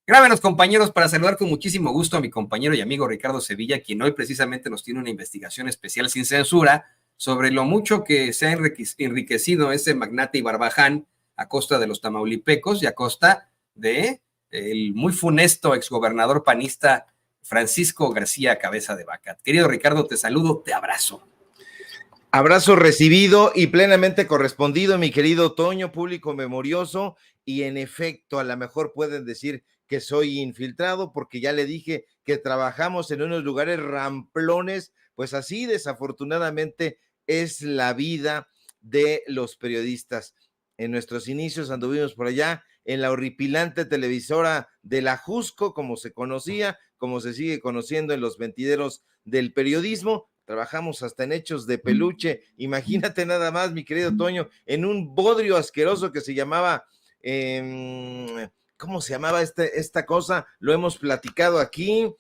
Grábenos, compañeros, para saludar con muchísimo gusto a mi compañero y amigo Ricardo Sevilla, quien hoy precisamente nos tiene una investigación especial sin censura sobre lo mucho que se ha enriquecido ese magnate y barbaján a costa de los tamaulipecos y a costa de el muy funesto exgobernador panista Francisco García Cabeza de Vaca. Querido Ricardo, te saludo, te abrazo. Abrazo recibido y plenamente correspondido, mi querido Toño, público memorioso, y en efecto, a lo mejor pueden decir que soy infiltrado porque ya le dije que trabajamos en unos lugares ramplones, pues así desafortunadamente es la vida de los periodistas. En nuestros inicios anduvimos por allá en la horripilante televisora de la Jusco, como se conocía, como se sigue conociendo en los mentideros del periodismo. Trabajamos hasta en hechos de peluche, imagínate nada más, mi querido Toño, en un bodrio asqueroso que se llamaba, ¿cómo se llamaba esta cosa? Lo hemos platicado aquí,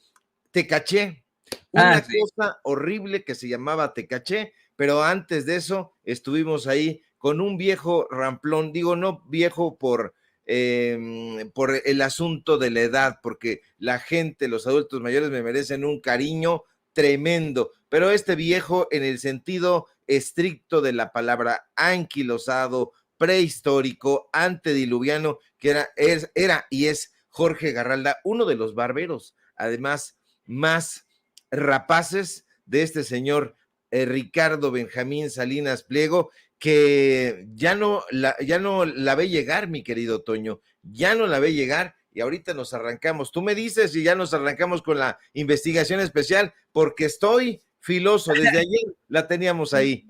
Tecaché, una cosa horrible que se llamaba Tecaché, pero antes de eso estuvimos ahí con un viejo ramplón, digo no viejo por el asunto de la edad, porque la gente, los adultos mayores me merecen un cariño tremendo, pero este viejo en el sentido estricto de la palabra, anquilosado, prehistórico, antediluviano, que era y es Jorge Garralda, uno de los barberos, además, más rapaces de este señor Ricardo Benjamín Salinas Pliego, que ya no la ve llegar, mi querido Toño, ya no la ve llegar. Y ahorita nos arrancamos. Tú me dices y ya nos arrancamos con la investigación especial, porque estoy filoso. Desde ayer la teníamos ahí.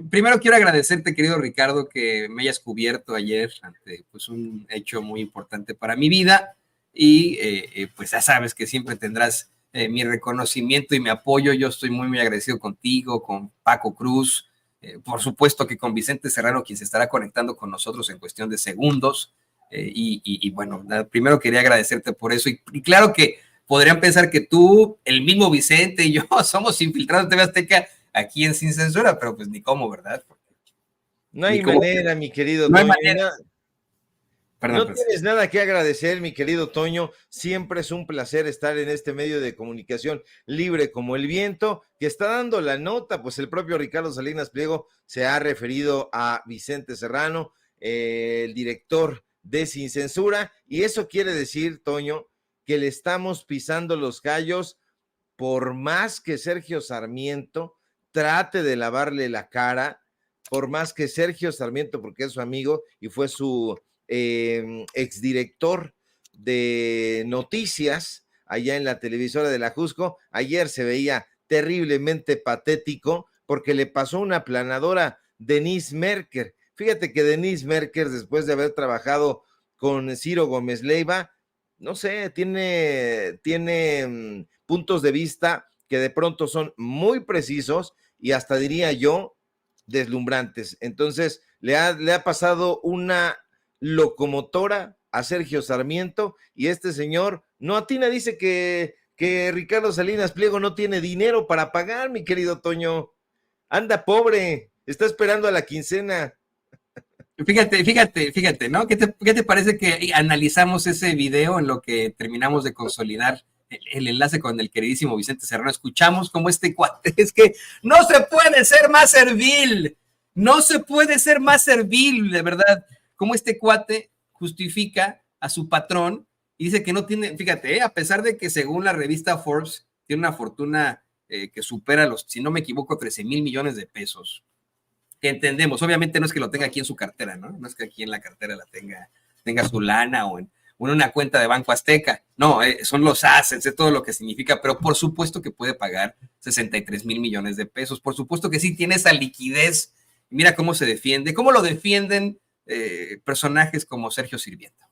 Primero quiero agradecerte, querido Ricardo, que me hayas cubierto ayer ante pues, un hecho muy importante para mi vida. Y pues ya sabes que siempre tendrás mi reconocimiento y mi apoyo. Yo estoy muy, muy agradecido contigo, con Paco Cruz, por supuesto que con Vicente Serrano, quien se estará conectando con nosotros en cuestión de segundos. Y bueno, primero quería agradecerte por eso. Y claro que podrían pensar que tú, el mismo Vicente y yo somos infiltrados de TV Azteca aquí en Sin Censura, pero pues ni cómo, ¿verdad? No hay manera, mi querido no Toño. Hay manera. No tienes nada que agradecer, mi querido Toño. Siempre es un placer estar en este medio de comunicación libre como el viento, que está dando la nota. Pues el propio Ricardo Salinas Pliego se ha referido a Vicente Serrano, el director de Sin Censura, y eso quiere decir, Toño, que le estamos pisando los callos, por más que Sergio Sarmiento trate de lavarle la cara, por más que Sergio Sarmiento, porque es su amigo y fue su exdirector de noticias allá en la televisora de la Jusco, ayer se veía terriblemente patético porque le pasó una planadora Denise Merker. Fíjate que Denise Merker, después de haber trabajado con Ciro Gómez Leiva, no sé, tiene puntos de vista que de pronto son muy precisos y hasta diría yo deslumbrantes. Entonces le ha pasado una locomotora a Sergio Sarmiento y este señor no atina, dice que Ricardo Salinas Pliego no tiene dinero para pagar, mi querido Toño. Anda pobre, está esperando a la quincena. Fíjate, ¿no? ¿Qué te parece que analizamos ese video en lo que terminamos de consolidar el enlace con el queridísimo Vicente Serrano? Escuchamos como este cuate, es que no se puede ser más servil, no se puede ser más servil, de verdad. Como este cuate justifica a su patrón y dice que no tiene, fíjate, a pesar de que según la revista Forbes tiene una fortuna que supera los, si no me equivoco, 13,000 millones de pesos. Que entendemos, obviamente no es que lo tenga aquí en su cartera, ¿no? No es que aquí en la cartera la tenga su lana o en una cuenta de Banco Azteca. No, son los assets, es todo lo que significa, pero por supuesto que puede pagar 63,000 millones de pesos. Por supuesto que sí tiene esa liquidez. Mira cómo se defiende, cómo lo defienden personajes como Sergio Sirviento.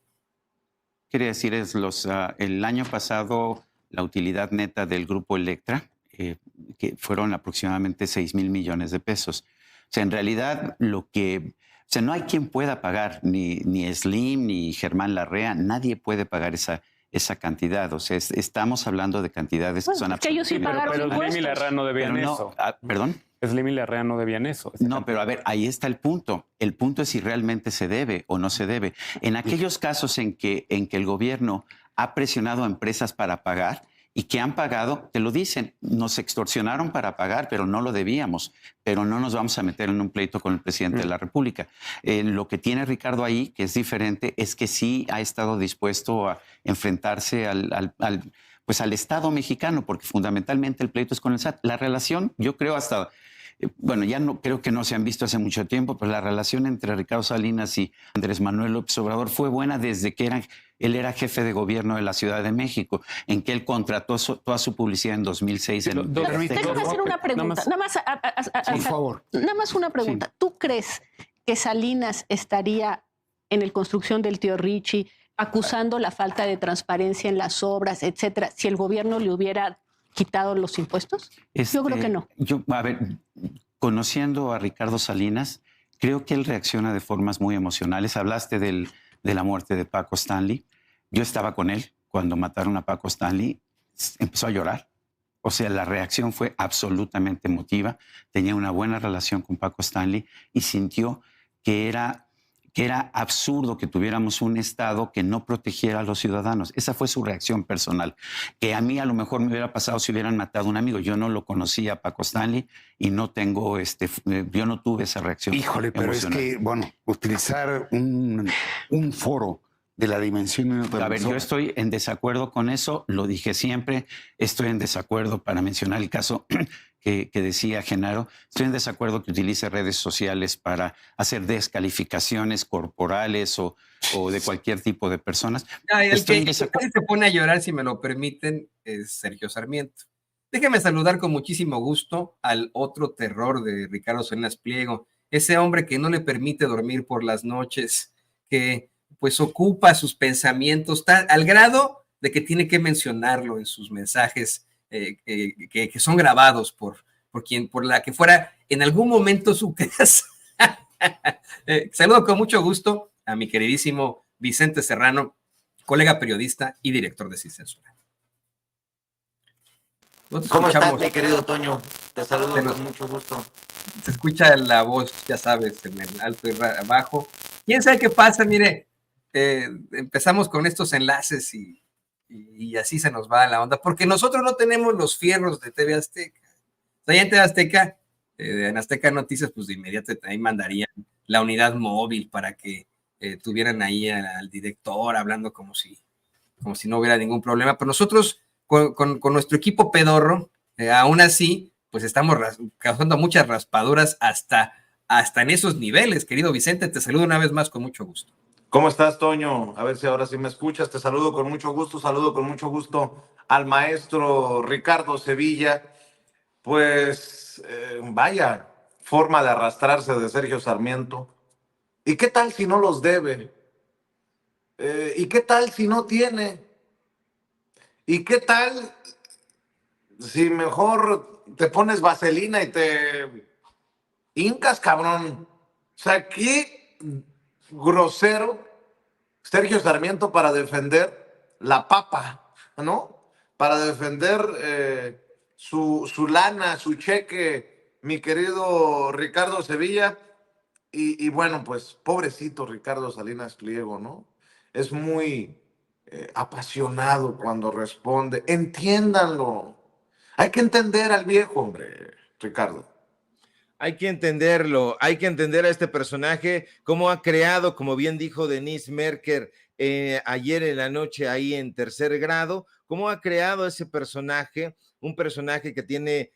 Quiere decir, el año pasado la utilidad neta del grupo Electra, que fueron aproximadamente 6,000 millones de pesos. O sea, en realidad no hay quien pueda pagar, ni Slim, ni Germán Larrea, nadie puede pagar esa cantidad. O sea, estamos hablando de cantidades que son que ellos sí pagaron pero impuestos. Slim y Larrea no debían eso. ¿Perdón? Slim y Larrea no debían eso. No, pero a ver, ahí está el punto. El punto es si realmente se debe o no se debe. En aquellos casos en que el gobierno ha presionado a empresas para pagar y que han pagado, te lo dicen, nos extorsionaron para pagar, pero no lo debíamos, pero no nos vamos a meter en un pleito con el presidente de la República. Lo que tiene Ricardo ahí, que es diferente, es que sí ha estado dispuesto a enfrentarse pues al Estado mexicano, porque fundamentalmente el pleito es con el SAT. La relación, yo creo hasta... Bueno, ya no creo que no se han visto hace mucho tiempo, pero la relación entre Ricardo Salinas y Andrés Manuel López Obrador fue buena desde que él era jefe de gobierno de la Ciudad de México, en que él contrató toda su publicidad en 2006. Déjame hacer una pregunta, por favor. Nada más una pregunta. Sí. ¿Tú crees que Salinas estaría en la construcción del tío Richie acusando la falta de transparencia en las obras, etcétera, si el gobierno le hubiera quitado los impuestos? Yo creo que no. A ver, conociendo a Ricardo Salinas, creo que él reacciona de formas muy emocionales. Hablaste de la muerte de Paco Stanley. Yo estaba con él cuando mataron a Paco Stanley. Empezó a llorar. O sea, la reacción fue absolutamente emotiva. Tenía una buena relación con Paco Stanley y sintió que era absurdo que tuviéramos un Estado que no protegiera a los ciudadanos. Esa fue su reacción personal, que a mí a lo mejor me hubiera pasado si hubieran matado a un amigo. Yo no lo conocía a Paco Stanley y no tengo, yo no tuve esa reacción. Híjole, pero emocional. Es que, bueno, utilizar un foro de la dimensión de otra persona. A ver, yo estoy en desacuerdo con eso, lo dije siempre, estoy en desacuerdo para mencionar el caso que decía Genaro, estoy en desacuerdo que utilice redes sociales para hacer descalificaciones corporales o de cualquier tipo de personas. El que se pone a llorar, si me lo permiten, es Sergio Sarmiento. Déjeme saludar con muchísimo gusto al otro terror de Ricardo Salinas Pliego, ese hombre que no le permite dormir por las noches, que pues ocupa sus pensamientos al grado de que tiene que mencionarlo en sus mensajes que son grabados por la que fuera en algún momento su casa. Saludo con mucho gusto a mi queridísimo Vicente Serrano, colega periodista y director de Sin Censura. ¿Cómo estás, mi querido Toño? Te saludo con mucho gusto. Se escucha la voz, ya sabes, en el alto y bajo. ¿Quién sabe qué pasa? Mire, empezamos con estos enlaces y así se nos va la onda, porque nosotros no tenemos los fierros de TV Azteca. O sea, ya en TV Azteca, en Azteca Noticias, pues de inmediato ahí mandarían la unidad móvil para que tuvieran ahí al director hablando como si no hubiera ningún problema. Pero nosotros, con nuestro equipo pedorro, aún así, pues estamos causando muchas raspaduras hasta en esos niveles. Querido Vicente, te saludo una vez más con mucho gusto. ¿Cómo estás, Toño? A ver si ahora sí me escuchas. Te saludo con mucho gusto al maestro Ricardo Sevilla. Pues vaya forma de arrastrarse de Sergio Sarmiento. ¿Y qué tal si no los debe? ¿Y qué tal si no tiene? ¿Y qué tal si mejor te pones vaselina y te hincas, cabrón? O sea, qué grosero Sergio Sarmiento para defender la papa, ¿no? Para defender su lana, su cheque, mi querido Ricardo Sevilla. Y bueno, pues pobrecito Ricardo Salinas Pliego, ¿no? Es muy apasionado cuando responde. Entiéndanlo. Hay que entender al viejo, hombre, Ricardo. Hay que entenderlo, hay que entender a este personaje, cómo ha creado, como bien dijo Denise Merker ayer en la noche ahí en Tercer Grado, cómo ha creado ese personaje, un personaje que tiene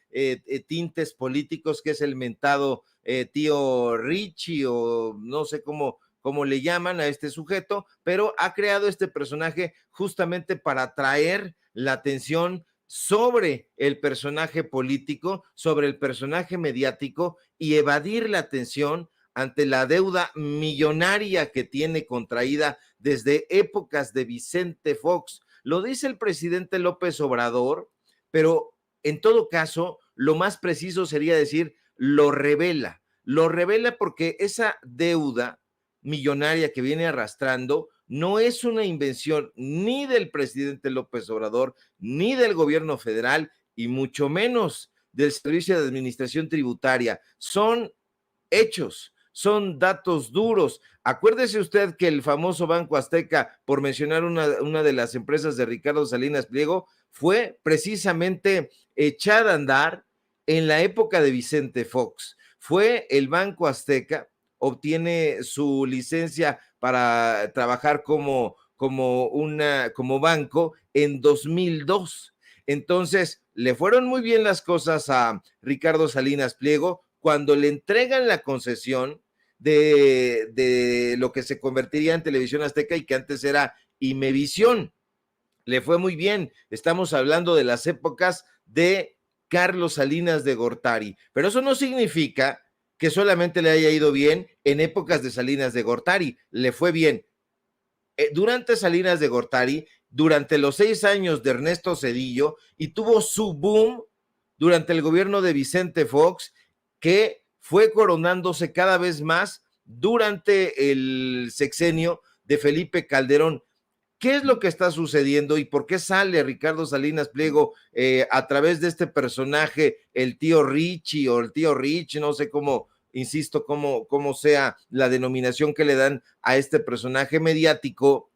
tintes políticos, que es el mentado tío Richie, o no sé cómo le llaman a este sujeto, pero ha creado este personaje justamente para atraer la atención sobre el personaje político, sobre el personaje mediático y evadir la atención ante la deuda millonaria que tiene contraída desde épocas de Vicente Fox. Lo dice el presidente López Obrador, pero en todo caso, lo más preciso sería decir, lo revela porque esa deuda millonaria que viene arrastrando no es una invención ni del presidente López Obrador, ni del gobierno federal, y mucho menos del Servicio de Administración Tributaria. Son hechos, son datos duros. Acuérdese usted que el famoso Banco Azteca, por mencionar una de las empresas de Ricardo Salinas Pliego, fue precisamente echada a andar en la época de Vicente Fox. Fue el Banco Azteca, obtiene su licencia para trabajar como banco en 2002. Entonces, le fueron muy bien las cosas a Ricardo Salinas Pliego cuando le entregan la concesión de lo que se convertiría en Televisión Azteca y que antes era Imevisión. Le fue muy bien. Estamos hablando de las épocas de Carlos Salinas de Gortari, pero eso no significa que solamente le haya ido bien en épocas de Salinas de Gortari. Le fue bien durante Salinas de Gortari, durante los 6 años de Ernesto Zedillo, y tuvo su boom durante el gobierno de Vicente Fox, que fue coronándose cada vez más durante el sexenio de Felipe Calderón. ¿Qué es lo que está sucediendo y por qué sale Ricardo Salinas Pliego a través de este personaje, el tío Richie o el tío Rich, no sé cómo, insisto, cómo sea la denominación que le dan a este personaje mediático?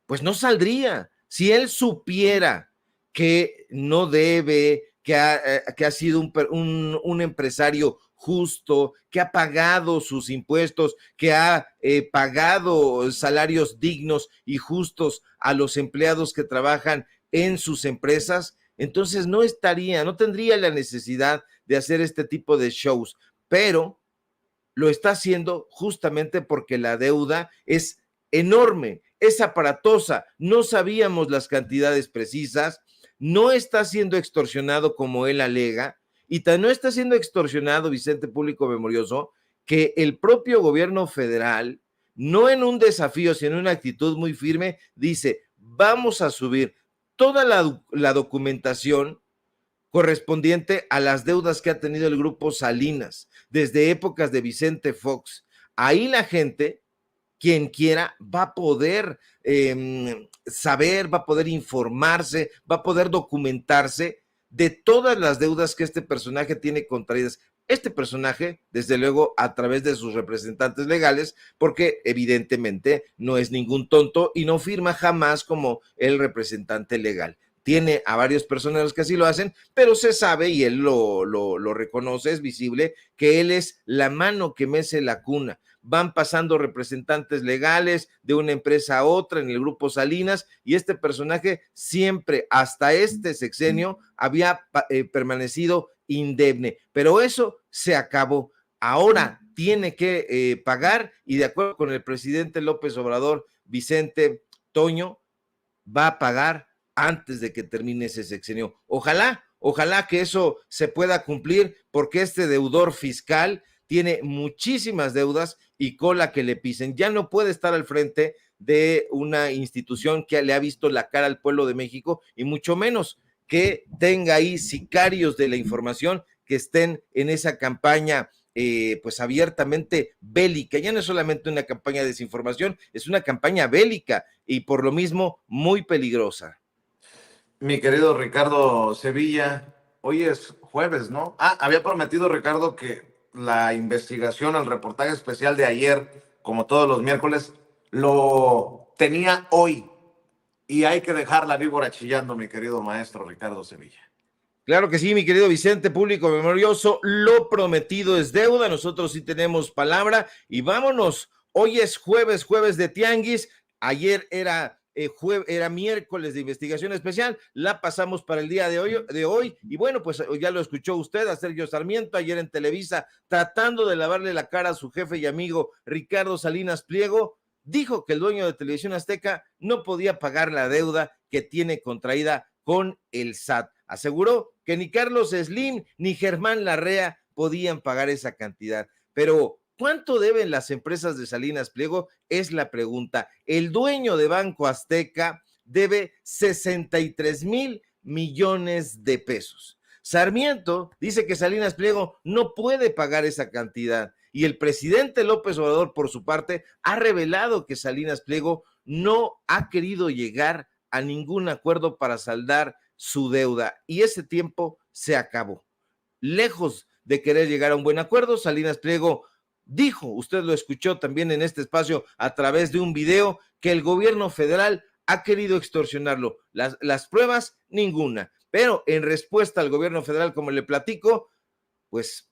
Pues no saldría. Si él supiera que no debe, que ha sido un empresario justo, que ha pagado sus impuestos, que ha pagado salarios dignos y justos a los empleados que trabajan en sus empresas, entonces no tendría la necesidad de hacer este tipo de shows, pero lo está haciendo justamente porque la deuda es enorme, es aparatosa, no sabíamos las cantidades precisas, no está siendo extorsionado como él alega, y no está siendo extorsionado, Vicente Público Memorioso, que el propio gobierno federal, no en un desafío, sino en una actitud muy firme, dice, vamos a subir toda la documentación correspondiente a las deudas que ha tenido el grupo Salinas desde épocas de Vicente Fox. Ahí la gente, quien quiera, va a poder saber, va a poder informarse, va a poder documentarse de todas las deudas que este personaje tiene contraídas. Este personaje, desde luego, a través de sus representantes legales, porque evidentemente no es ningún tonto y no firma jamás como el representante legal. Tiene a varios personeros que así lo hacen, pero se sabe, y él lo reconoce, es visible, que él es la mano que mece la cuna. Van pasando representantes legales de una empresa a otra en el grupo Salinas, y este personaje siempre, hasta este sexenio, había permanecido indemne, pero eso se acabó. Ahora tiene que pagar, y de acuerdo con el presidente López Obrador, Vicente Toño, va a pagar antes de que termine ese sexenio. Ojalá que eso se pueda cumplir, porque este deudor fiscal tiene muchísimas deudas y cola que le pisen. Ya no puede estar al frente de una institución que le ha visto la cara al pueblo de México, y mucho menos que tenga ahí sicarios de la información que estén en esa campaña pues abiertamente bélica. Ya no es solamente una campaña de desinformación, es una campaña bélica y por lo mismo muy peligrosa. Mi querido Ricardo Sevilla, hoy es jueves, ¿no? Había prometido, Ricardo, que la investigación, el reportaje especial de ayer, como todos los miércoles, lo tenía hoy. Y hay que dejar la víbora chillando, mi querido maestro Ricardo Sevilla. Claro que sí, mi querido Vicente Público Memorioso, lo prometido es deuda, nosotros sí tenemos palabra y vámonos. Hoy es jueves de Tianguis, ayer era miércoles de investigación especial, la pasamos para el día de hoy, y bueno, pues ya lo escuchó usted a Sergio Sarmiento ayer en Televisa, tratando de lavarle la cara a su jefe y amigo Ricardo Salinas Pliego. Dijo que el dueño de Televisión Azteca no podía pagar la deuda que tiene contraída con el SAT. Aseguró que ni Carlos Slim ni Germán Larrea podían pagar esa cantidad. Pero ¿cuánto deben las empresas de Salinas Pliego? Es la pregunta. El dueño de Banco Azteca debe 63,000 millones de pesos. Sarmiento dice que Salinas Pliego no puede pagar esa cantidad. Y el presidente López Obrador, por su parte, ha revelado que Salinas Pliego no ha querido llegar a ningún acuerdo para saldar su deuda. Y ese tiempo se acabó. lejos de querer llegar a un buen acuerdo. Salinas Pliego dijo, usted lo escuchó también en este espacio a través de un video, que el gobierno federal ha querido extorsionarlo. Las pruebas, ninguna. Pero en respuesta al gobierno federal, como le platico, pues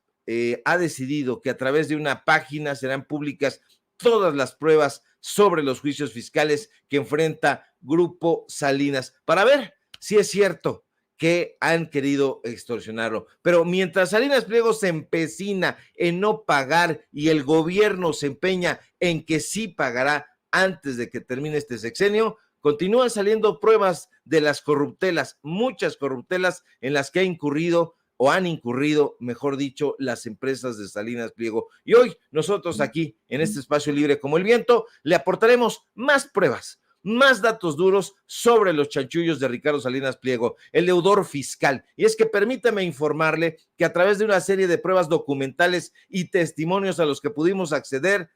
ha decidido que a través de una página serán públicas todas las pruebas sobre los juicios fiscales que enfrenta Grupo Salinas, para ver si es cierto que han querido extorsionarlo. Pero mientras Salinas Pliego se empecina en no pagar y el gobierno se empeña en que sí pagará antes de que termine este sexenio, continúan saliendo pruebas de las corruptelas, muchas corruptelas en las que ha incurrido o han incurrido, mejor dicho, las empresas de Salinas Pliego. Y hoy nosotros aquí, en este espacio libre como el viento, le aportaremos más pruebas, más datos duros sobre los chanchullos de Ricardo Salinas Pliego, el deudor fiscal. Y es que permítame informarle que a través de una serie de pruebas documentales y testimonios a los que pudimos acceder,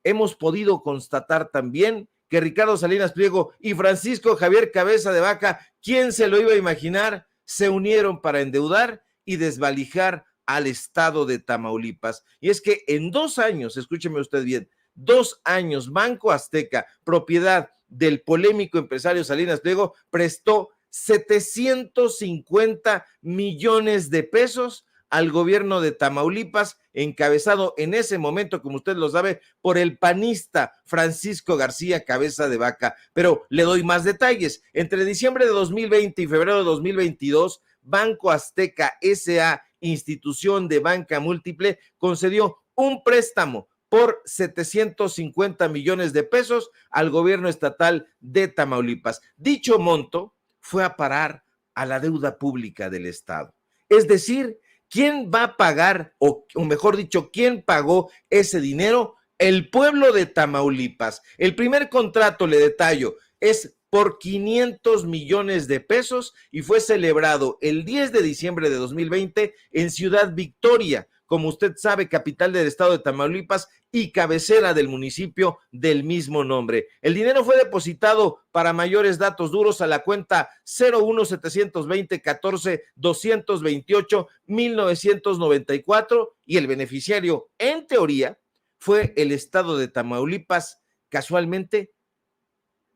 hemos podido constatar también que Ricardo Salinas Pliego y Francisco Javier Cabeza de Vaca, ¿quién se lo iba a imaginar?, se unieron para endeudar y desvalijar al estado de Tamaulipas. Y es que en 2 años, escúcheme usted bien, 2 años, Banco Azteca, propiedad del polémico empresario Salinas Pliego, prestó 750 millones de pesos al gobierno de Tamaulipas, encabezado en ese momento, como usted lo sabe, por el panista Francisco García Cabeza de Vaca. Pero le doy más detalles. Entre diciembre de 2020 y febrero de 2022, Banco Azteca S.A., institución de banca múltiple, concedió un préstamo por 750 millones de pesos al gobierno estatal de Tamaulipas. Dicho monto fue a parar a la deuda pública del estado. Es decir, ¿quién va a pagar, o mejor dicho, quién pagó ese dinero? El pueblo de Tamaulipas. El primer contrato, le detallo, es por 500 millones de pesos y fue celebrado el 10 de diciembre de 2020 en Ciudad Victoria, como usted sabe, capital del estado de Tamaulipas y cabecera del municipio del mismo nombre. El dinero fue depositado, para mayores datos duros, a la cuenta 01-720-14-228-1994 y el beneficiario, en teoría, fue el estado de Tamaulipas, casualmente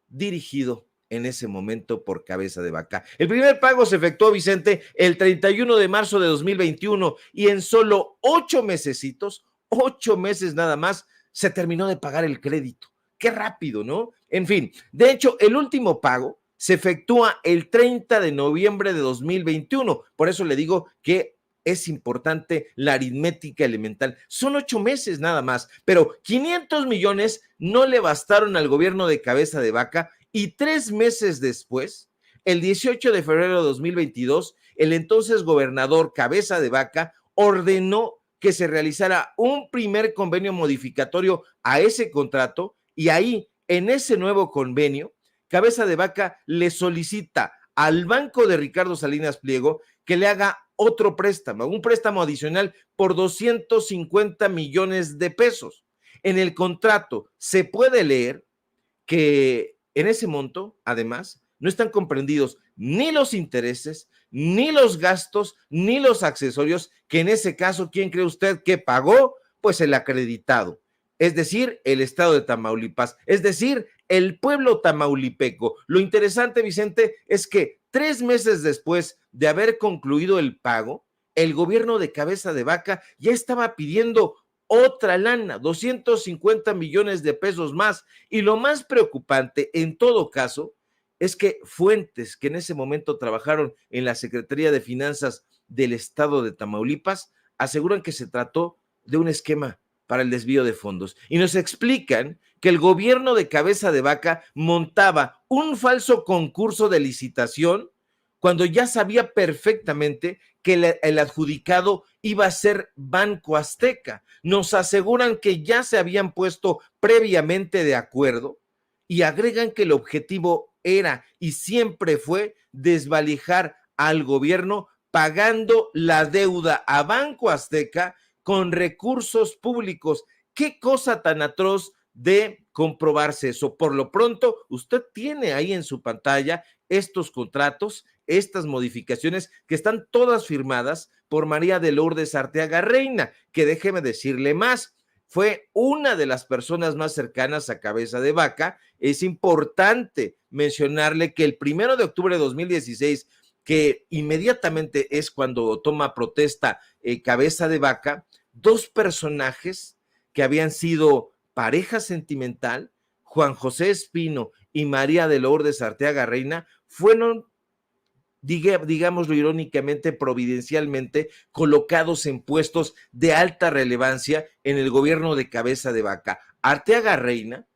dirigido en ese momento por Cabeza de Vaca. El primer pago se efectuó, Vicente, el 31 de marzo de 2021 y en solo 8 mesecitos, 8 meses nada más, se terminó de pagar el crédito. Qué rápido, ¿no? En fin, de hecho, el último pago se efectúa el 30 de noviembre de 2021. Por eso le digo que es importante la aritmética elemental. Son 8 meses nada más, pero 500 millones no le bastaron al gobierno de Cabeza de Vaca y 3 meses después, el 18 de febrero de 2022, el entonces gobernador Cabeza de Vaca ordenó que se realizara un primer convenio modificatorio a ese contrato y ahí, en ese nuevo convenio, Cabeza de Vaca le solicita al banco de Ricardo Salinas Pliego que le haga otro préstamo, un préstamo adicional por 250 millones de pesos. En el contrato se puede leer que en ese monto, además, no están comprendidos ni los intereses, ni los gastos, ni los accesorios, que en ese caso, ¿quién cree usted que pagó? Pues el acreditado, es decir, el estado de Tamaulipas, es decir, el pueblo tamaulipeco. Lo interesante, Vicente, es que 3 meses después de haber concluido el pago, el gobierno de Cabeza de Vaca ya estaba pidiendo otra lana, 250 millones de pesos más. Y lo más preocupante, en todo caso, es que fuentes que en ese momento trabajaron en la Secretaría de Finanzas del estado de Tamaulipas aseguran que se trató de un esquema para el desvío de fondos. Y nos explican que el gobierno de Cabeza de Vaca montaba un falso concurso de licitación cuando ya sabía perfectamente que el adjudicado iba a ser Banco Azteca. Nos aseguran que ya se habían puesto previamente de acuerdo y agregan que el objetivo era y siempre fue desvalijar al gobierno pagando la deuda a Banco Azteca con recursos públicos. Qué cosa tan atroz de comprobarse eso. Por lo pronto, usted tiene ahí en su pantalla estos contratos estas modificaciones que están todas firmadas por María de Lourdes Arteaga Reina, que déjeme decirle más, fue una de las personas más cercanas a Cabeza de Vaca. Es importante mencionarle que el 1 de octubre de 2016, que inmediatamente es cuando toma protesta Cabeza de Vaca, dos personajes que habían sido pareja sentimental, Juan José Espino y María de Lourdes Arteaga Reina, fueron, digámoslo irónicamente, providencialmente colocados en puestos de alta relevancia en el gobierno de Cabeza de Vaca. Arteaga Reina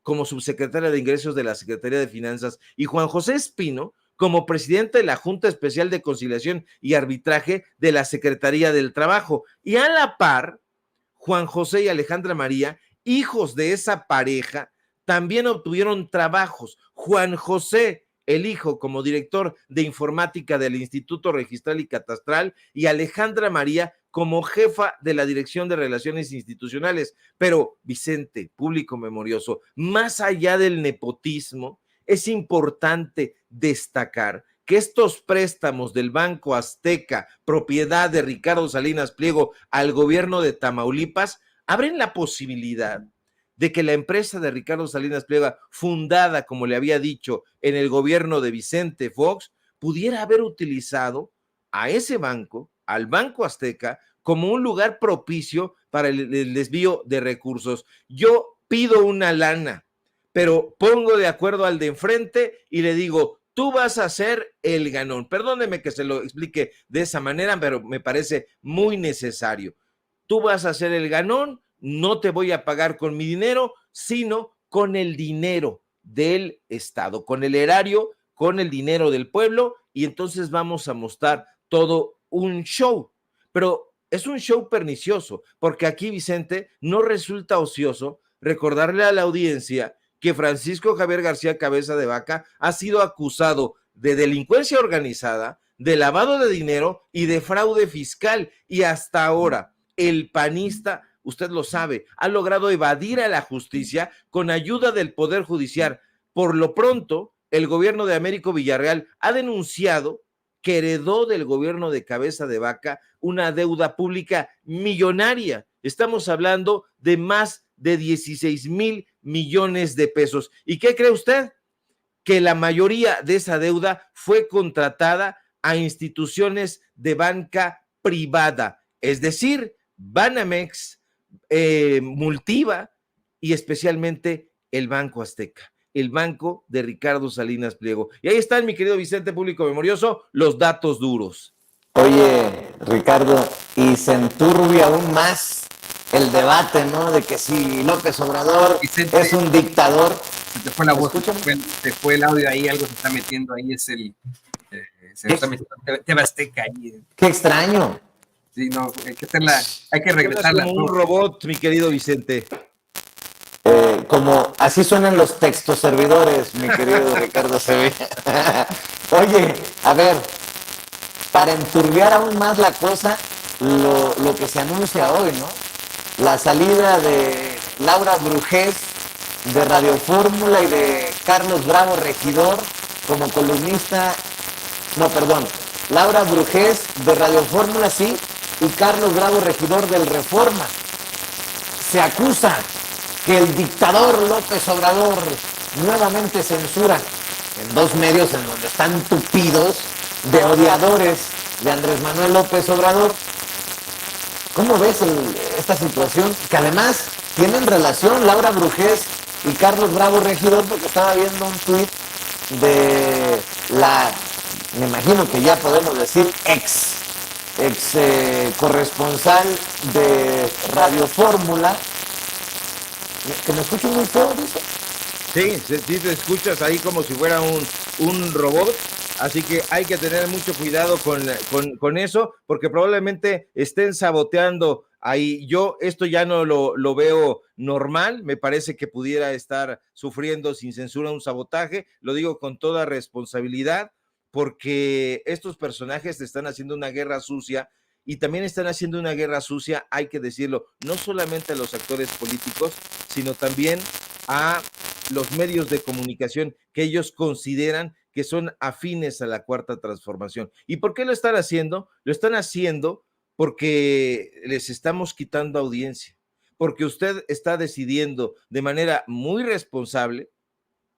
como subsecretaria de Ingresos de la Secretaría de Finanzas y Juan José Espino como presidente de la Junta Especial de Conciliación y Arbitraje de la Secretaría del Trabajo. Y a la par, Juan José y Alejandra María, hijos de esa pareja, también obtuvieron trabajos. Juan José, el hijo, como director de informática del Instituto Registral y Catastral, y Alejandra María como jefa de la Dirección de Relaciones Institucionales. Pero, Vicente, público memorioso, más allá del nepotismo, es importante destacar que estos préstamos del Banco Azteca, propiedad de Ricardo Salinas Pliego, al gobierno de Tamaulipas, abren la posibilidad de que la empresa de Ricardo Salinas Pliego, fundada, como le había dicho, en el gobierno de Vicente Fox, pudiera haber utilizado a ese banco, al Banco Azteca, como un lugar propicio para el desvío de recursos. Yo pido una lana, pero pongo de acuerdo al de enfrente y le digo, tú vas a ser el ganón. Perdóneme que se lo explique de esa manera, pero me parece muy necesario. Tú vas a ser el ganón, no te voy a pagar con mi dinero, sino con el dinero del Estado, con el erario, con el dinero del pueblo, y entonces vamos a mostrar todo un show. Pero es un show pernicioso, porque aquí, Vicente, no resulta ocioso recordarle a la audiencia que Francisco Javier García Cabeza de Vaca ha sido acusado de delincuencia organizada, de lavado de dinero y de fraude fiscal, y hasta ahora el panista, usted lo sabe, ha logrado evadir a la justicia con ayuda del Poder Judicial. Por lo pronto, el gobierno de Américo Villarreal ha denunciado que heredó del gobierno de Cabeza de Vaca una deuda pública millonaria. Estamos hablando de más de 16,000 millones de pesos. ¿Y qué cree usted? Que la mayoría de esa deuda fue contratada a instituciones de banca privada, es decir, Banamex, Multiva y especialmente el Banco Azteca, el banco de Ricardo Salinas Pliego. Y ahí están, mi querido Vicente, público memorioso, los datos duros. Oye, Ricardo, y se enturbia aún más el debate, ¿no? De que si López Obrador Vicente, es un dictador. Se te fue la voz, se fue el audio ahí, algo se está metiendo ahí, es el... se está metiendo TV Azteca ahí. Qué extraño. Sí, no, hay que regresarla. Como un robot, mi querido Vicente. Como así suenan los textos servidores, mi querido Ricardo Sevilla. Oye, a ver, para enturbiar aún más la cosa, lo que se anuncia hoy, ¿no? La salida de Laura Brujés de Radio Fórmula y de Carlos Bravo Regidor como columnista, Laura Brujés de Radio Fórmula, sí, y Carlos Bravo Regidor del Reforma. Se acusa que el dictador López Obrador nuevamente censura en dos medios en donde están tupidos de odiadores de Andrés Manuel López Obrador. ¿Cómo ves esta situación? Que además tienen relación Laura Brujés y Carlos Bravo Regidor, porque estaba viendo un tuit de la, me imagino que ya podemos decir, ex corresponsal de Radio Fórmula, que me escucho muy feo, dice. Sí, te escuchas ahí como si fuera un robot, así que hay que tener mucho cuidado con eso, porque probablemente estén saboteando ahí. Yo esto ya no lo veo normal, me parece que pudiera estar sufriendo sin censura un sabotaje, lo digo con toda responsabilidad, porque estos personajes están haciendo una guerra sucia, y también están haciendo una guerra sucia, hay que decirlo, no solamente a los actores políticos, sino también a los medios de comunicación que ellos consideran que son afines a la Cuarta Transformación. ¿Y por qué lo están haciendo? Lo están haciendo porque les estamos quitando audiencia, porque usted está decidiendo de manera muy responsable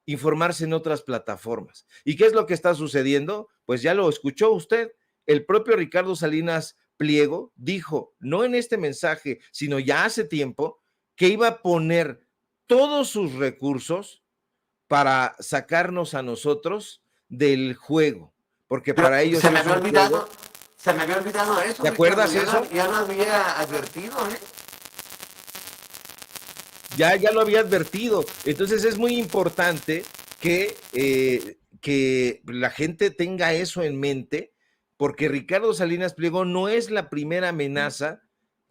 informarse en otras plataformas. ¿Y qué es lo que está sucediendo? Pues ya lo escuchó usted. El propio Ricardo Salinas Pliego dijo, no en este mensaje, sino ya hace tiempo, que iba a poner todos sus recursos para sacarnos a nosotros del juego, porque pero para ellos se me había olvidado eso. ¿Te acuerdas eso? Ya lo había advertido, ¿eh? Ya lo había advertido. Entonces es muy importante que la gente tenga eso en mente, porque Ricardo Salinas Pliego no es la primera amenaza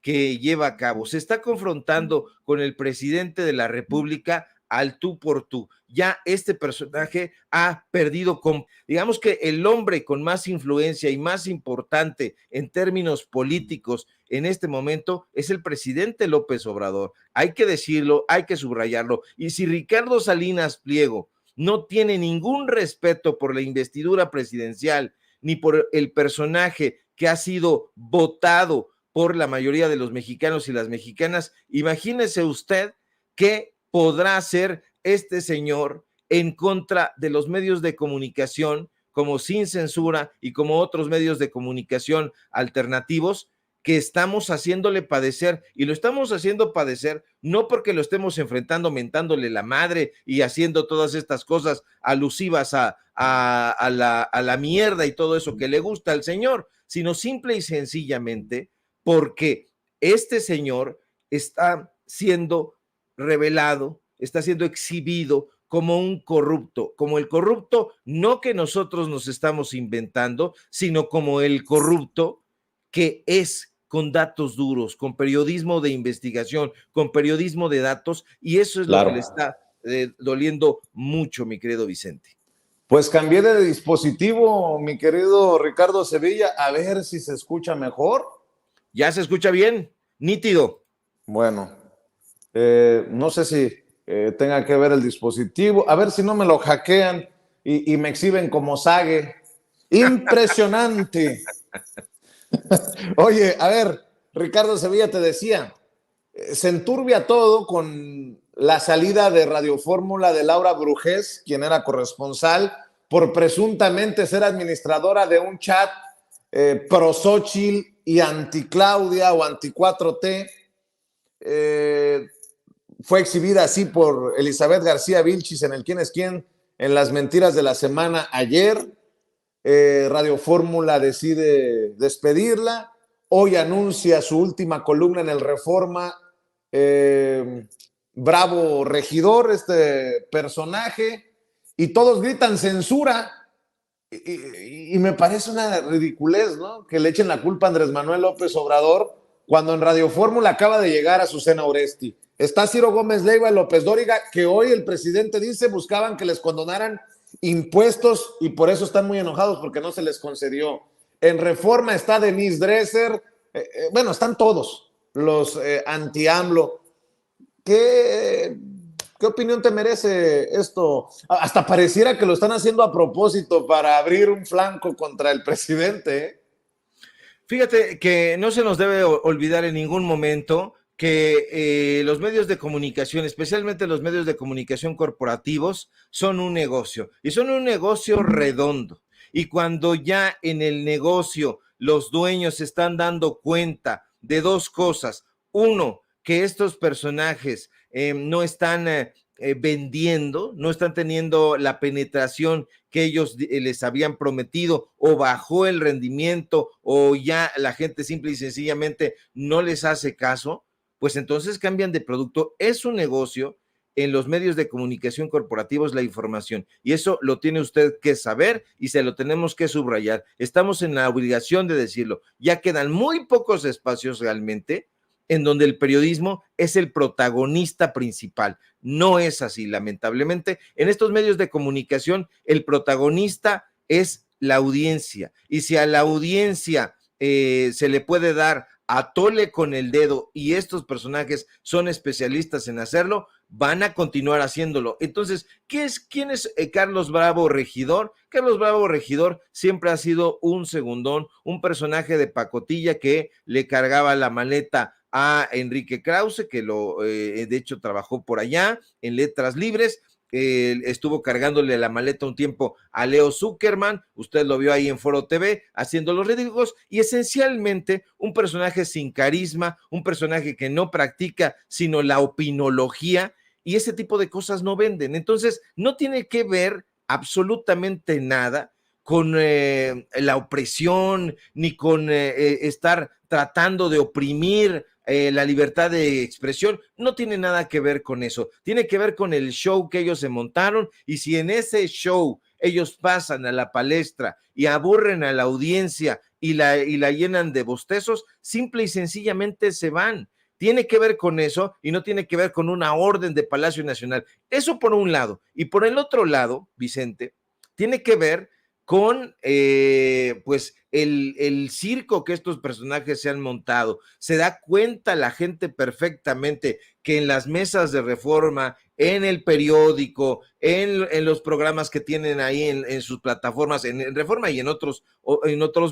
que lleva a cabo. Se está confrontando con el presidente de la República al tú por tú. Ya este personaje ha perdido, digamos que el hombre con más influencia y más importante en términos políticos en este momento es el presidente López Obrador. Hay que decirlo, hay que subrayarlo. Y si Ricardo Salinas Pliego no tiene ningún respeto por la investidura presidencial, ni por el personaje que ha sido votado por la mayoría de los mexicanos y las mexicanas, imagínese usted qué podrá hacer este señor en contra de los medios de comunicación, como Sin Censura y como otros medios de comunicación alternativos, que estamos haciéndole padecer, y lo estamos haciendo padecer no porque lo estemos enfrentando, mentándole la madre y haciendo todas estas cosas alusivas a la mierda y todo eso que le gusta al señor, sino simple y sencillamente porque este señor está siendo revelado, está siendo exhibido como un corrupto, como el corrupto no que nosotros nos estamos inventando, sino como el corrupto que es con datos duros, con periodismo de investigación, con periodismo de datos, y eso es lo que le está doliendo mucho, mi querido Vicente. Pues cambié de dispositivo, mi querido Ricardo Sevilla, a ver si se escucha mejor. ¿Ya se escucha bien? Nítido. Bueno, no sé si tenga que ver el dispositivo, a ver si no me lo hackean y me exhiben como Sage. Impresionante. Oye, a ver, Ricardo Sevilla, te decía, se enturbia todo con la salida de Radio Fórmula de Laura Brujés, quien era corresponsal, por presuntamente ser administradora de un chat pro Xóchitl y anti Claudia o anti 4T. Fue exhibida así por Elizabeth García Vilchis en el Quién es Quién en las mentiras de la semana ayer. Radio Fórmula decide despedirla. Hoy anuncia su última columna en el Reforma. Bravo Regidor, este personaje, y todos gritan censura. Y me parece una ridiculez, ¿no? Que le echen la culpa a Andrés Manuel López Obrador cuando en Radio Fórmula acaba de llegar a Azucena Oresti. Está Ciro Gómez Leiva y López Dóriga, que hoy el presidente dice buscaban que les condonaran impuestos y por eso están muy enojados porque no se les concedió. En Reforma está Denise Dresser, bueno, están todos los anti-AMLO. ¿Qué opinión te merece esto? Hasta pareciera que lo están haciendo a propósito para abrir un flanco contra el presidente, ¿eh? Fíjate que no se nos debe olvidar en ningún momento que los medios de comunicación, especialmente los medios de comunicación corporativos, son un negocio y son un negocio redondo. Y cuando ya en el negocio los dueños se están dando cuenta de dos cosas: uno, que estos personajes no están vendiendo, no están teniendo la penetración que ellos les habían prometido, o bajó el rendimiento, o ya la gente simple y sencillamente no les hace caso, pues entonces cambian de producto. Es un negocio en los medios de comunicación corporativos la información, y eso lo tiene usted que saber y se lo tenemos que subrayar. Estamos en la obligación de decirlo. Ya quedan muy pocos espacios realmente en donde el periodismo es el protagonista principal. No es así, lamentablemente. En estos medios de comunicación, el protagonista es la audiencia. Y si a la audiencia se le puede dar a tole con el dedo, y estos personajes son especialistas en hacerlo, van a continuar haciéndolo. Entonces, ¿quién es Carlos Bravo Regidor? Carlos Bravo Regidor siempre ha sido un segundón, un personaje de pacotilla que le cargaba la maleta a Enrique Krause, que de hecho trabajó por allá en Letras Libres. Estuvo cargándole la maleta un tiempo a Leo Zuckerman, usted lo vio ahí en Foro TV, haciendo los ridículos, y esencialmente un personaje sin carisma, un personaje que no practica sino la opinología, y ese tipo de cosas no venden. Entonces, no tiene que ver absolutamente nada con la opresión, ni con estar tratando de oprimir la libertad de expresión. No tiene nada que ver con eso, tiene que ver con el show que ellos se montaron, y si en ese show ellos pasan a la palestra y aburren a la audiencia y la llenan de bostezos, simple y sencillamente se van. Tiene que ver con eso y no tiene que ver con una orden de Palacio Nacional. Eso por un lado. Y por el otro lado, Vicente, tiene que ver con pues el circo que estos personajes se han montado. Se da cuenta la gente perfectamente que en las mesas de Reforma, en el periódico, en los programas que tienen ahí en sus plataformas, en Reforma y en otros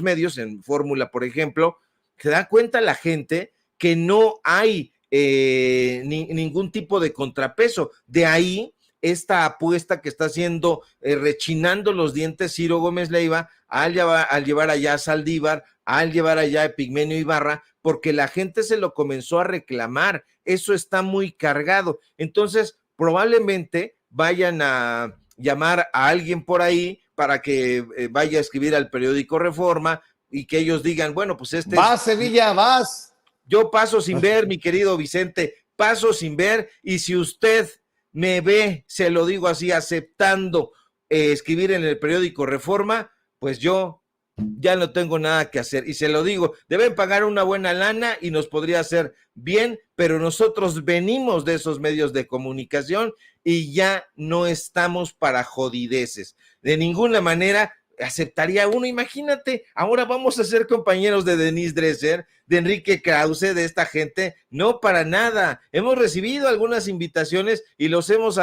medios, en Fórmula, por ejemplo, se da cuenta la gente que no hay ningún tipo de contrapeso. De ahí esta apuesta que está haciendo, rechinando los dientes Ciro Gómez Leiva al llevar allá a Saldívar, al llevar allá a Epigmenio Ibarra, porque la gente se lo comenzó a reclamar. Eso está muy cargado. Entonces, probablemente vayan a llamar a alguien por ahí para que vaya a escribir al periódico Reforma y que ellos digan, bueno, pues vas, Sevilla, vas. Yo paso sin ver, mi querido Vicente, paso sin ver, y si usted me ve, se lo digo así, aceptando escribir en el periódico Reforma, pues yo ya no tengo nada que hacer, y se lo digo, deben pagar una buena lana y nos podría hacer bien, pero nosotros venimos de esos medios de comunicación y ya no estamos para jodideces, de ninguna manera aceptaría uno. Imagínate, ahora vamos a ser compañeros de Denise Dresser, de Enrique Krause, de esta gente. No, para nada. Hemos recibido algunas invitaciones y los hemos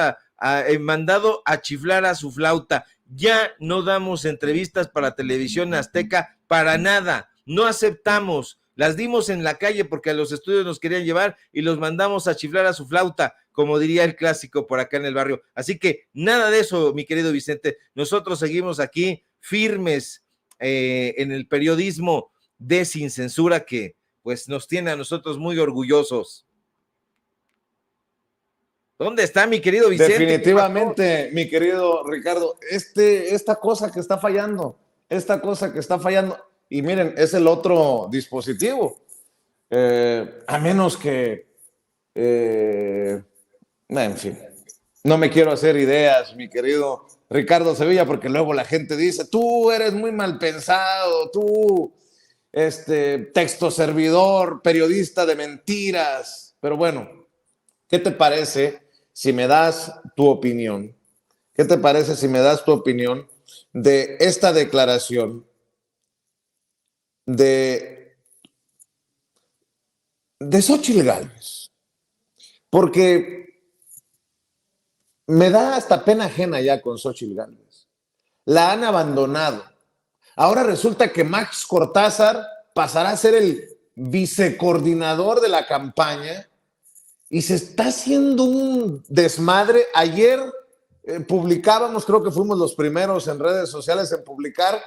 mandado a chiflar a su flauta. Ya no damos entrevistas para Televisión Azteca, para nada. No aceptamos. Las dimos en la calle porque a los estudios nos querían llevar y los mandamos a chiflar a su flauta, como diría el clásico por acá en el barrio. Así que nada de eso, mi querido Vicente. Nosotros seguimos aquí firmes en el periodismo de Sin Censura, que pues nos tiene a nosotros muy orgullosos. ¿Dónde está mi querido Vicente? Definitivamente, mi querido Ricardo, esta cosa que está fallando, y miren, es el otro dispositivo, a menos que, en fin, no me quiero hacer ideas, mi querido Ricardo Sevilla, porque luego la gente dice, tú eres muy mal pensado, tú, texto servidor, periodista de mentiras. Pero bueno, ¿qué te parece si me das tu opinión? ¿Qué te parece si me das tu opinión de esta declaración de Xóchitl Gálvez? Porque me da hasta pena ajena ya con Xóchitl Gálvez. La han abandonado. Ahora resulta que Max Cortázar pasará a ser el vicecoordinador de la campaña y se está haciendo un desmadre. Ayer publicábamos, creo que fuimos los primeros en redes sociales en publicar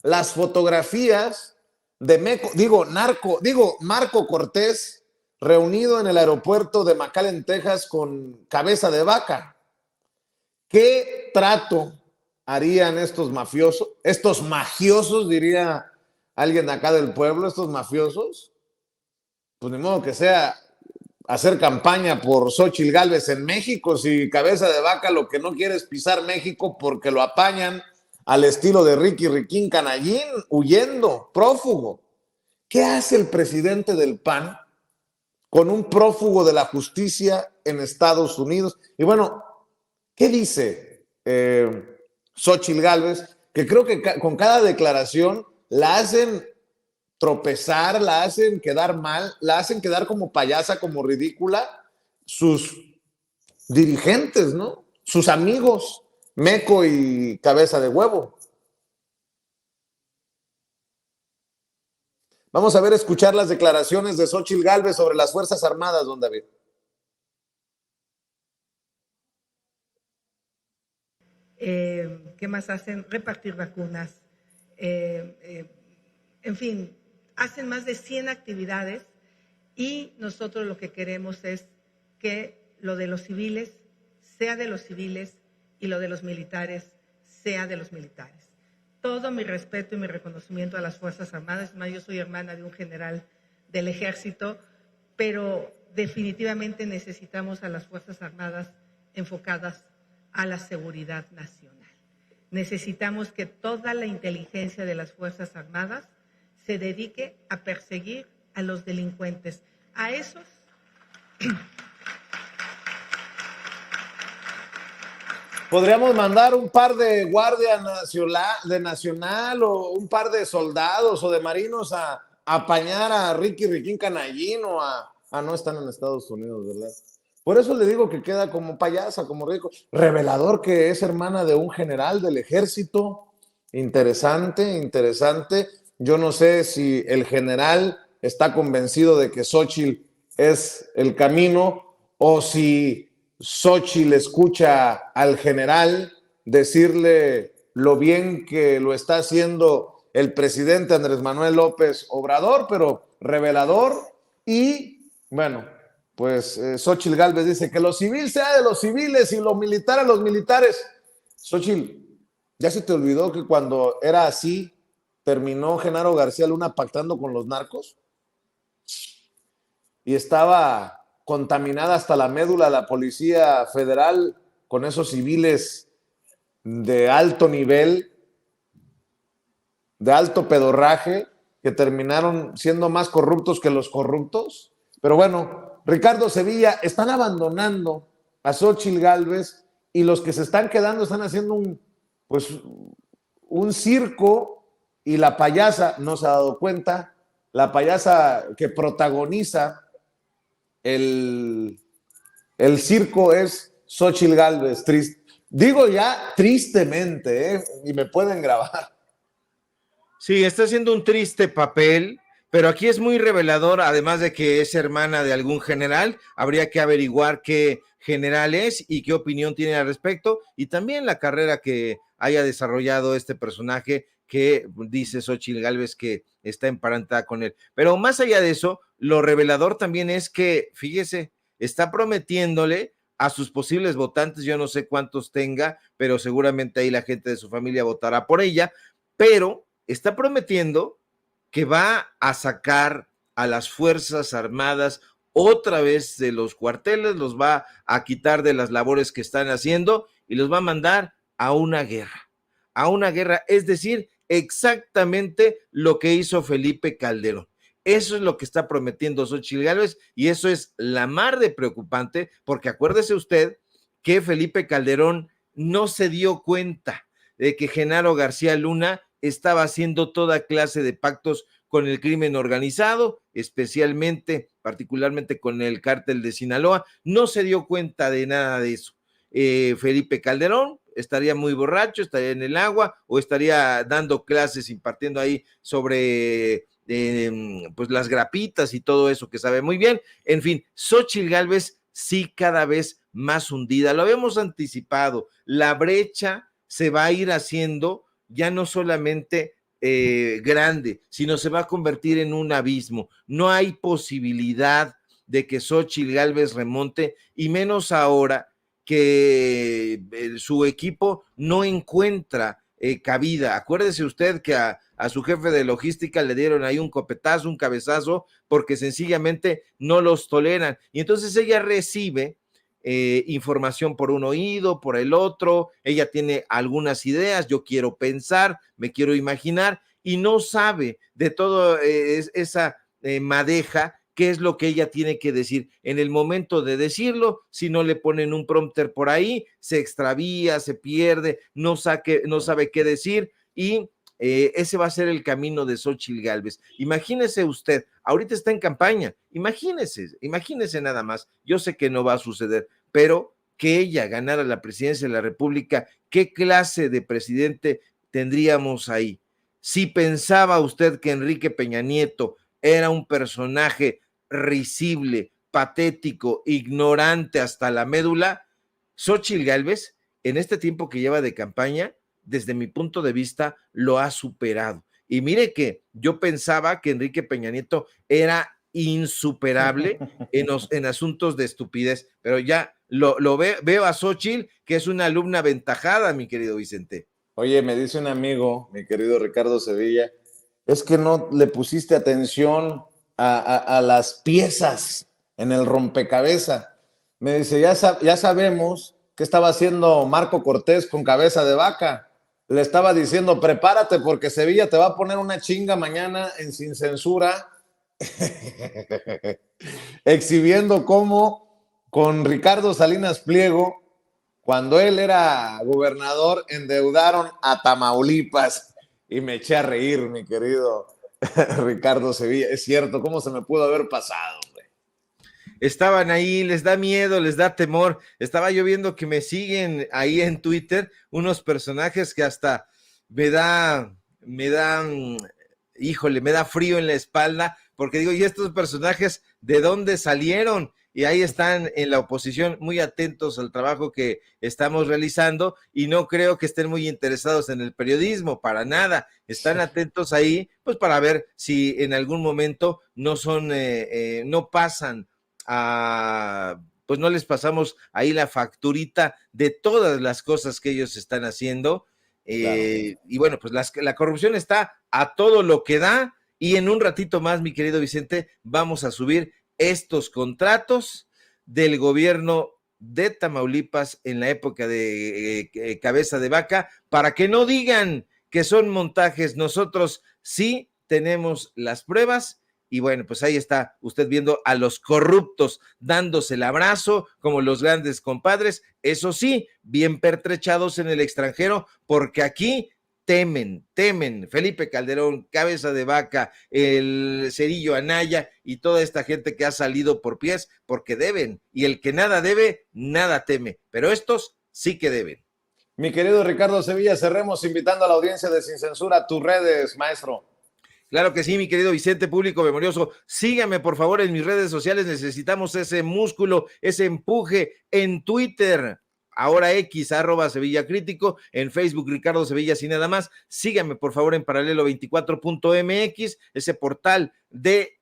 las fotografías de Marco Cortés reunido en el aeropuerto de McAllen, Texas, con Cabeza de Vaca. ¿Qué trato harían estos magiosos, diría alguien de acá del pueblo, estos mafiosos? Pues ni modo que sea hacer campaña por Xóchitl Gálvez en México, si Cabeza de Vaca lo que no quiere es pisar México porque lo apañan al estilo de Riquín Canallín, huyendo, prófugo. ¿Qué hace el presidente del PAN con un prófugo de la justicia en Estados Unidos? Y bueno, ¿qué dice Xóchitl Gálvez? Que creo que con cada declaración la hacen tropezar, la hacen quedar mal, la hacen quedar como payasa, como ridícula, sus dirigentes, ¿no? Sus amigos, Meco y Cabeza de Huevo. Vamos a ver, escuchar las declaraciones de Xóchitl Gálvez sobre las Fuerzas Armadas, don David. ¿Qué más hacen? Repartir vacunas. En fin, hacen más de 100 actividades y nosotros lo que queremos es que lo de los civiles sea de los civiles y lo de los militares sea de los militares. Todo mi respeto y mi reconocimiento a las Fuerzas Armadas. Yo soy hermana de un general del Ejército, pero definitivamente necesitamos a las Fuerzas Armadas enfocadas a la seguridad nacional. Necesitamos que toda la inteligencia de las Fuerzas Armadas se dedique a perseguir a los delincuentes, a esos Podríamos mandar un par de guardia nacional o un par de soldados o de marinos a apañar a Riquín Canallín no están en Estados Unidos, ¿verdad? Por eso le digo que queda como payasa, como rico. Revelador que es hermana de un general del ejército. Interesante, interesante. Yo no sé si el general está convencido de que Xóchitl es el camino o si Xóchitl escucha al general decirle lo bien que lo está haciendo el presidente Andrés Manuel López Obrador, pero revelador. Y bueno, pues Xóchitl Gálvez dice que lo civil sea de los civiles y lo militar a los militares. Xóchitl, ¿ya se te olvidó que cuando era así terminó Genaro García Luna pactando con los narcos? Y estaba contaminada hasta la médula la Policía Federal con esos civiles de alto nivel, de alto pedorraje, que terminaron siendo más corruptos que los corruptos. Pero bueno, Ricardo Sevilla, están abandonando a Xóchitl Gálvez y los que se están quedando están haciendo un circo, y la payasa no se ha dado cuenta, la payasa que protagoniza el circo es Xóchitl Gálvez. Digo ya tristemente, y me pueden grabar. Sí, está haciendo un triste papel, pero aquí es muy revelador, además de que es hermana de algún general. Habría que averiguar qué general es y qué opinión tiene al respecto, y también la carrera que haya desarrollado este personaje que dice Xóchitl Gálvez que está emparentada con él. Pero más allá de eso, lo revelador también es que, fíjese, está prometiéndole a sus posibles votantes, yo no sé cuántos tenga, pero seguramente ahí la gente de su familia votará por ella, pero está prometiendo que va a sacar a las Fuerzas Armadas otra vez de los cuarteles, los va a quitar de las labores que están haciendo y los va a mandar a una guerra, es decir, exactamente lo que hizo Felipe Calderón. Eso es lo que está prometiendo Xóchitl Gálvez, y eso es la mar de preocupante, porque acuérdese usted que Felipe Calderón no se dio cuenta de que Genaro García Luna estaba haciendo toda clase de pactos con el crimen organizado, particularmente con el cártel de Sinaloa. No se dio cuenta de nada de eso. Felipe Calderón estaría muy borracho, estaría en el agua o estaría dando clases, impartiendo ahí sobre pues las grapitas y todo eso que sabe muy bien. En fin, Xóchitl Gálvez sí cada vez más hundida. Lo habíamos anticipado, la brecha se va a ir haciendo ya no solamente grande, sino se va a convertir en un abismo. No hay posibilidad de que Xóchitl Gálvez remonte, y menos ahora que su equipo no encuentra cabida. Acuérdese usted que a su jefe de logística le dieron ahí un copetazo, un cabezazo, porque sencillamente no los toleran. Y entonces ella recibe información por un oído, por el otro. Ella tiene algunas ideas, yo quiero pensar, me quiero imaginar, y no sabe de toda esa madeja qué es lo que ella tiene que decir. En el momento de decirlo, si no le ponen un prompter por ahí, se extravía, se pierde, no sabe qué decir, y ese va a ser el camino de Xóchitl Gálvez. Imagínese usted, ahorita está en campaña, imagínese nada más. Yo sé que no va a suceder, pero que ella ganara la presidencia de la República, ¿qué clase de presidente tendríamos ahí? Si pensaba usted que Enrique Peña Nieto era un personaje risible, patético, ignorante hasta la médula, Xóchitl Gálvez, en este tiempo que lleva de campaña, desde mi punto de vista, lo ha superado. Y mire que yo pensaba que Enrique Peña Nieto era insuperable en asuntos de estupidez, pero ya veo a Xóchitl, que es una alumna aventajada, mi querido Vicente. Oye, me dice un amigo, mi querido Ricardo Sevilla, es que no le pusiste atención a las piezas en el rompecabezas. Me dice, ya sabemos qué estaba haciendo Marco Cortés con Cabeza de Vaca. Le estaba diciendo, prepárate porque Sevilla te va a poner una chinga mañana en Sin Censura, exhibiendo cómo con Ricardo Salinas Pliego, cuando él era gobernador, endeudaron a Tamaulipas. Y me eché a reír, mi querido Ricardo Sevilla. Es cierto, ¿cómo se me pudo haber pasado? Estaban ahí, les da miedo, les da temor. Estaba yo viendo que me siguen ahí en Twitter unos personajes que hasta me da frío en la espalda, porque digo, ¿y estos personajes de dónde salieron? Y ahí están en la oposición muy atentos al trabajo que estamos realizando y no creo que estén muy interesados en el periodismo, para nada. Están atentos ahí, pues para ver si en algún momento no pasan pues no les pasamos ahí la facturita de todas las cosas que ellos están haciendo. Claro. Y bueno, pues la corrupción está a todo lo que da y en un ratito más, mi querido Vicente, vamos a subir estos contratos del gobierno de Tamaulipas en la época de Cabeza de Vaca para que no digan que son montajes. Nosotros sí tenemos las pruebas. Y bueno, pues ahí está usted viendo a los corruptos dándose el abrazo como los grandes compadres, eso sí, bien pertrechados en el extranjero, porque aquí temen, Felipe Calderón, Cabeza de Vaca, el Cerillo Anaya y toda esta gente que ha salido por pies porque deben, y el que nada debe, nada teme, pero estos sí que deben. Mi querido Ricardo Sevilla, cerremos invitando a la audiencia de Sin Censura a tus redes, maestro. Claro que sí, mi querido Vicente, público memorioso. Síganme, por favor, en mis redes sociales. Necesitamos ese músculo, ese empuje en Twitter, ahora X, @SevillaCrítico, en Facebook, Ricardo Sevilla, sin nada más. Síganme, por favor, en paralelo24.mx, ese portal de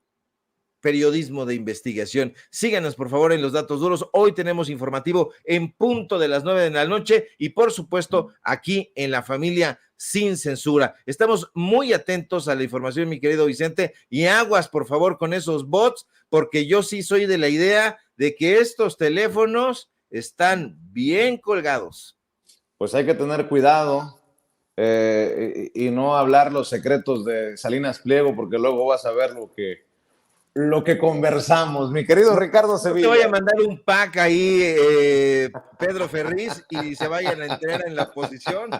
periodismo de investigación. Síganos, por favor, en Los Datos Duros. Hoy tenemos informativo en punto de las 9 de la noche y, por supuesto, aquí en La Familia Sin Censura. Estamos muy atentos a la información, mi querido Vicente, y aguas, por favor, con esos bots, porque yo sí soy de la idea de que estos teléfonos están bien colgados. Pues hay que tener cuidado y no hablar los secretos de Salinas Pliego, porque luego vas a ver lo que conversamos, mi querido Ricardo Sevilla. Te voy a mandar un pack ahí, Pedro Ferriz, y se vayan a enterar en la posición.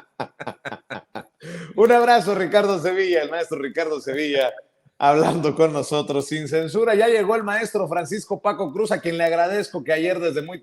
Un abrazo, Ricardo Sevilla, el maestro Ricardo Sevilla, hablando con nosotros sin censura. Ya llegó el maestro Francisco Paco Cruz, a quien le agradezco que ayer desde muy